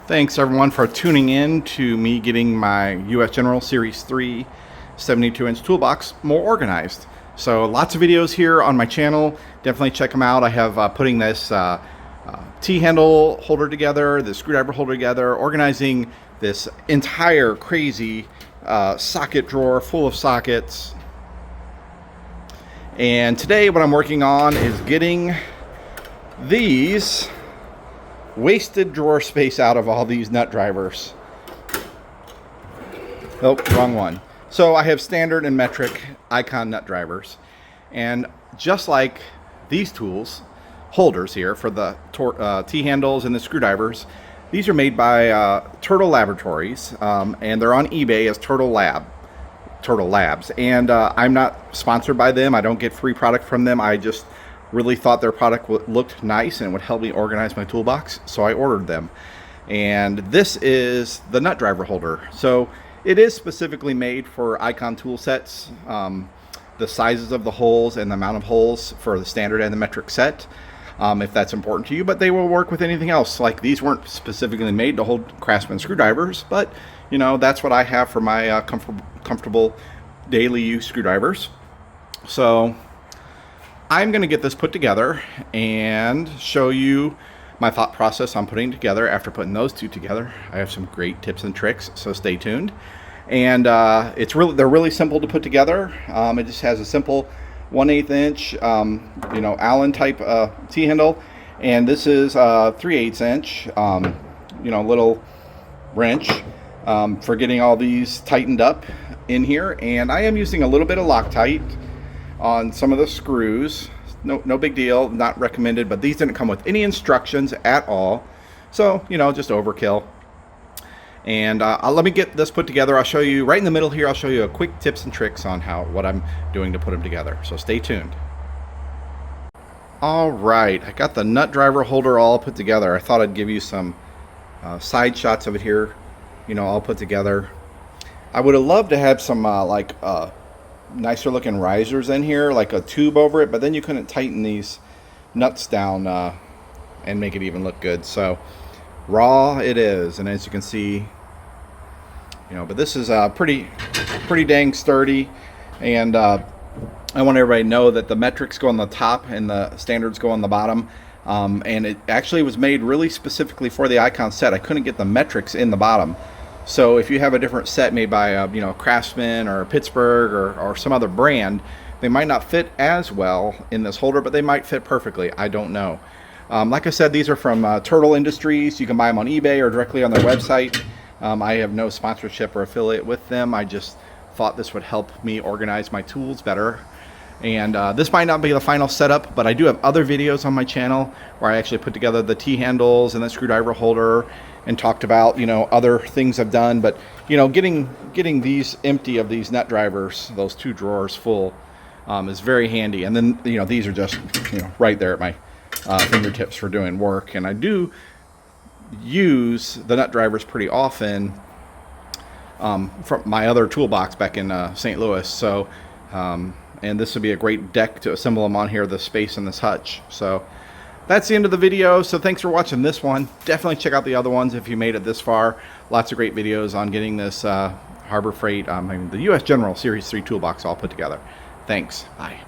Thanks everyone for tuning in to me getting my US General Series 3 72-inch toolbox more organized. So lots of videos here on my channel. Definitely check them out. I have putting this T-handle holder together, the screwdriver holder together, organizing this entire crazy socket drawer full of sockets. And today what I'm working on is getting these wasted drawer space out of all these nut drivers. Oh, wrong one. So I have standard and metric icon nut drivers, and just like these tools holders here for the T-handles and the screwdrivers, these are made by Turtle Laboratories, and they're on eBay as Turtle Labs. And I'm not sponsored by them. I don't get free product from them. I just really thought their product looked nice and would help me organize my toolbox, so I ordered them. And this is the nut driver holder. So it is specifically made for icon tool sets, the sizes of the holes and the amount of holes for the standard and the metric set, if that's important to you, but they will work with anything else. Like, these weren't specifically made to hold Craftsman screwdrivers, but you know, that's what I have for my comfortable daily use screwdrivers. So I'm going to get this put together and show you my thought process on putting it together. After putting those two together, I have some great tips and tricks, so stay tuned. And they're really simple to put together. It just has a simple 1/8 inch Allen type T-handle, and this is 3/8 inch little wrench for getting all these tightened up in here. And I am using a little bit of Loctite on some of the screws. No big deal, not recommended, but these didn't come with any instructions at all, so just overkill. And let me get this put together. I'll show you right in the middle here. I'll show you a quick tips and tricks on what I'm doing to put them together, so stay tuned. All right, I got the nut driver holder all put together. I thought I'd give you some side shots of it here, all put together. I would have loved to have some nicer looking risers in here, like a tube over it, but then you couldn't tighten these nuts down and make it even look good. So raw it is, and as you can see, but this is pretty dang sturdy. And I want everybody to know that the metrics go on the top and the standards go on the bottom, and it actually was made really specifically for the icon set. I couldn't get the metrics in the bottom. So if you have a different set made by Craftsman or Pittsburgh or some other brand, they might not fit as well in this holder, but they might fit perfectly. I don't know. Like I said, these are from Turtle Industries. You can buy them on eBay or directly on their website. I have no sponsorship or affiliate with them. I just thought this would help me organize my tools better. And this might not be the final setup, but I do have other videos on my channel where I actually put together the T-handles and the screwdriver holder and talked about other things I've done. But getting these empty of these nut drivers, those two drawers full, is very handy. And then these are just right there at my fingertips for doing work. And I do use the nut drivers pretty often from my other toolbox back in St. Louis. So and this would be a great deck to assemble them on here, the space in this hutch. So that's the end of the video. So thanks for watching this one. Definitely check out the other ones if you made it this far. Lots of great videos on getting this Harbor Freight, the US General Series 3 toolbox all put together. Thanks. Bye.